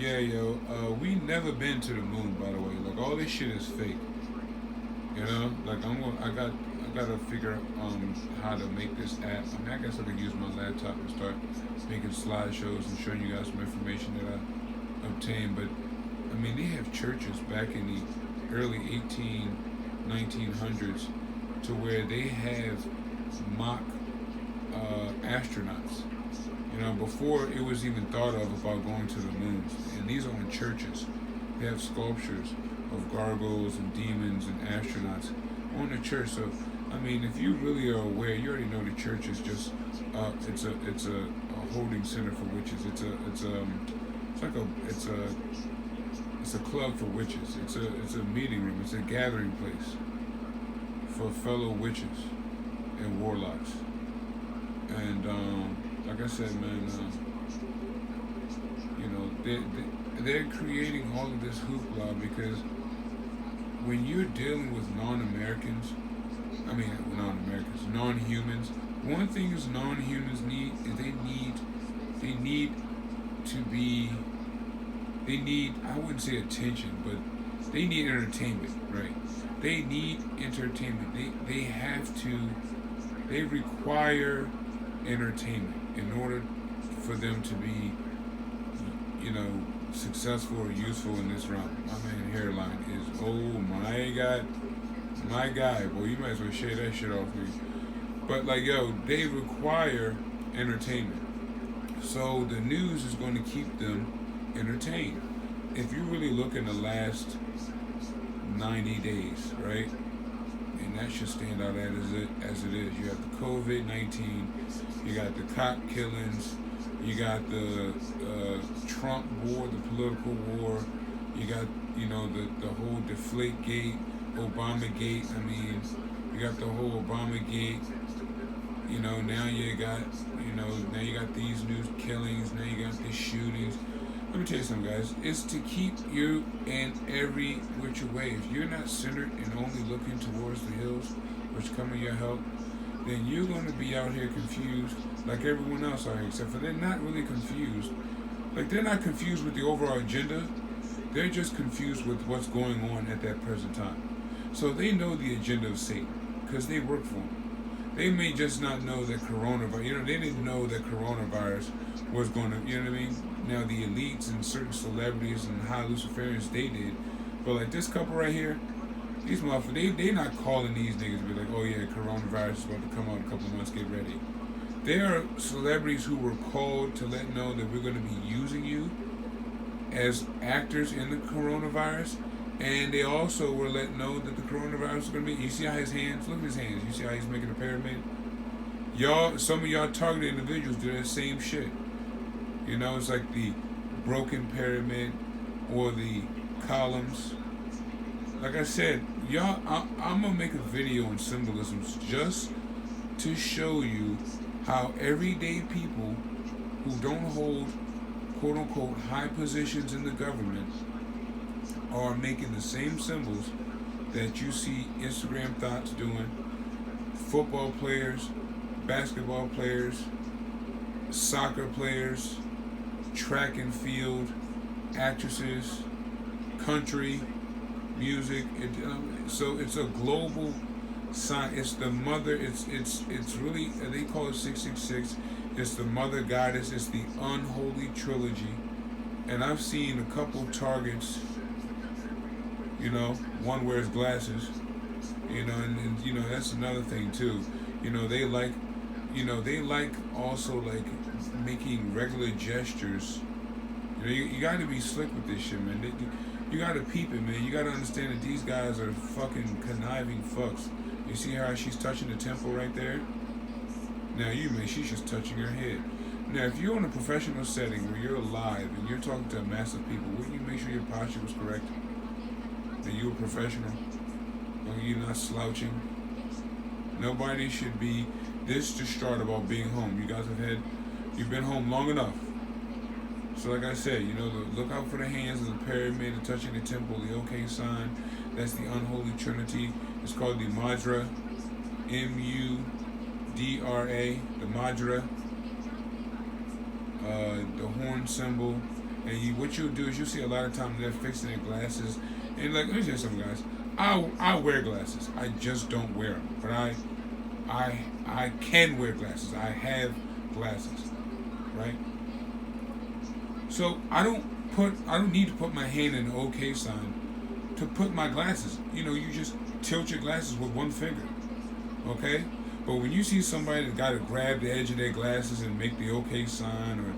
Yeah, yo. We never been to the moon, by the way. Like all this shit is fake. You know, like I gotta figure how to make this app. I mean, I guess I could use my laptop and start making slideshows and showing you guys some information that I obtained. But I mean, they have churches back in the early 1900s to where they have mock astronauts. You know, before it was even thought of about going to the moon. And these are in churches. They have sculptures of gargoyles and demons and astronauts on the church. So, I mean, if you really are aware, you already know the church is just it's a holding center for witches. It's a club for witches. It's a meeting room. It's a gathering place for fellow witches and warlocks. And like I said, man, you know, they're creating all of this hoopla because when you're dealing with non-humans, one thing is non-humans need is they need to be, they need, I wouldn't say attention, but they need entertainment, right? They need entertainment. They have to, they require entertainment in order for them to be, you know, successful or useful in this realm. My man hairline is, oh my god, my guy. Boy, you might as well shave that shit off me. But like, yo, they require entertainment. So the news is going to keep them entertained. If you really look in the last 90 days, right? And that should stand out as it is. You have the COVID-19, you got the cop killings, you got the Trump war, the political war, you got, you know, the whole Deflate Gate, Obama Gate. I mean, you got the whole Obama Gate. You know, now you got these new killings, now you got these shootings. Let me tell you something, guys. It's to keep you in every which way. If you're not centered and only looking towards the hills, which come in your help, then you're going to be out here confused like everyone else out here, except for they're not really confused. Like, they're not confused with the overall agenda. They're just confused with what's going on at that present time. So they know the agenda of Satan because they work for him. They may just not know that coronavirus, you know, they didn't know that coronavirus was going to, you know what I mean? Now, the elites and certain celebrities and high Luciferians, they did. But like this couple right here, these motherfuckers, they not calling these niggas be like, oh yeah, coronavirus is about to come out in a couple of months, get ready. They are celebrities who were called to let know that we're going to be using you as actors in the coronavirus. And they also were letting know that the coronavirus is going to be, you see how his hands, look at his hands, you see how he's making a pyramid? Y'all, some of y'all targeted individuals do that same shit. You know, it's like the broken pyramid or the columns. Like I said, y'all, I'm going to make a video on symbolisms just to show you how everyday people who don't hold quote-unquote high positions in the government are making the same symbols that you see Instagram thoughts doing, football players, basketball players, soccer players, track and field, actresses, country, music. So it's a global sign. It's the mother. It's really, they call it 666. It's the mother goddess. It's the unholy trilogy. And I've seen a couple targets. You know, one wears glasses. You know, and you know that's another thing too. You know, they like also like making regular gestures. You know, you got to be slick with this shit, man. You got to peep it, man. You got to understand that these guys are fucking conniving fucks. You see how she's touching the temple right there? Now she's just touching her head. Now, if you're in a professional setting where you're live and you're talking to a mass of people, wouldn't you make sure your posture was correct? That you're a professional? Or you're not slouching? Nobody should be this distraught about being home. You've been home long enough. So like I said, you know, look out for the hands of the pyramid and touching the temple, the OK sign. That's the unholy trinity. It's called the Mudra, M-U-D-R-A, the Mudra. The horn symbol, And what you'll do is you'll see a lot of times they're fixing their glasses. And like, let me tell you something, guys. I wear glasses. I just don't wear them. But I can wear glasses. I have glasses, right? So I don't need to put my hand in the OK sign to put my glasses. You just tilt your glasses with one finger, okay? But when you see somebody that got to grab the edge of their glasses and make the OK sign, or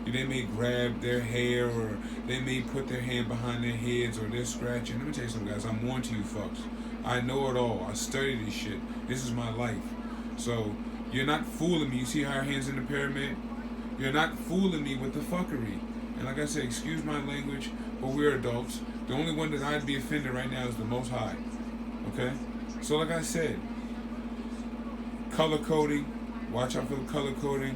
they may grab their hair, or they may put their hand behind their heads, or they're scratching. Let me tell you something, guys. I'm on to you fucks. I know it all. I study this shit. This is my life. So you're not fooling me. You see our hands in the pyramid? You're not fooling me with the fuckery. And like I said, excuse my language, but we're adults. The only one that I'd be offended right now is the Most High. Okay? So like I said, color coding. Watch out for the color coding.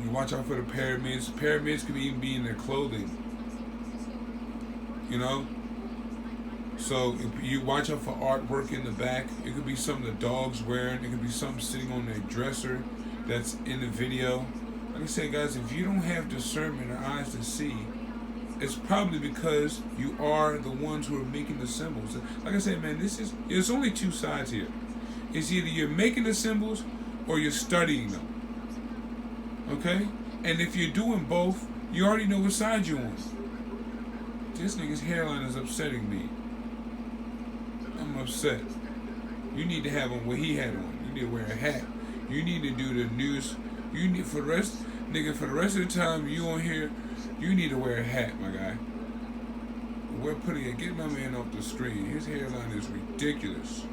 You watch out for the pyramids. Pyramids could even be in their clothing. So if you watch out for artwork in the back. It could be something the dog's wearing. It could be something sitting on their dresser that's in the video. Like I said, guys, if you don't have discernment or eyes to see, it's probably because you are the ones who are making the symbols. Like I said, man, there's only two sides here. It's either you're making the symbols or you're studying them. Okay? And if you're doing both, you already know what side you're on. This nigga's hairline is upsetting me. I'm upset. You need to have on what he had on. You need to wear a hat. You need to do the news. You need for the rest of the time you on here, you need to wear a hat, my guy. We're putting it. Get my man off the screen. His hairline is ridiculous.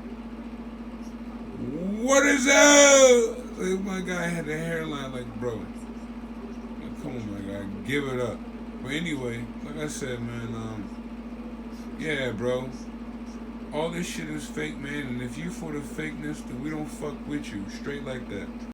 What is that? If my guy had a hairline like bro. Like, come on, my guy, give it up. But anyway, like I said, man, yeah, bro. All this shit is fake, man. And if you for the fakeness, then we don't fuck with you. Straight like that.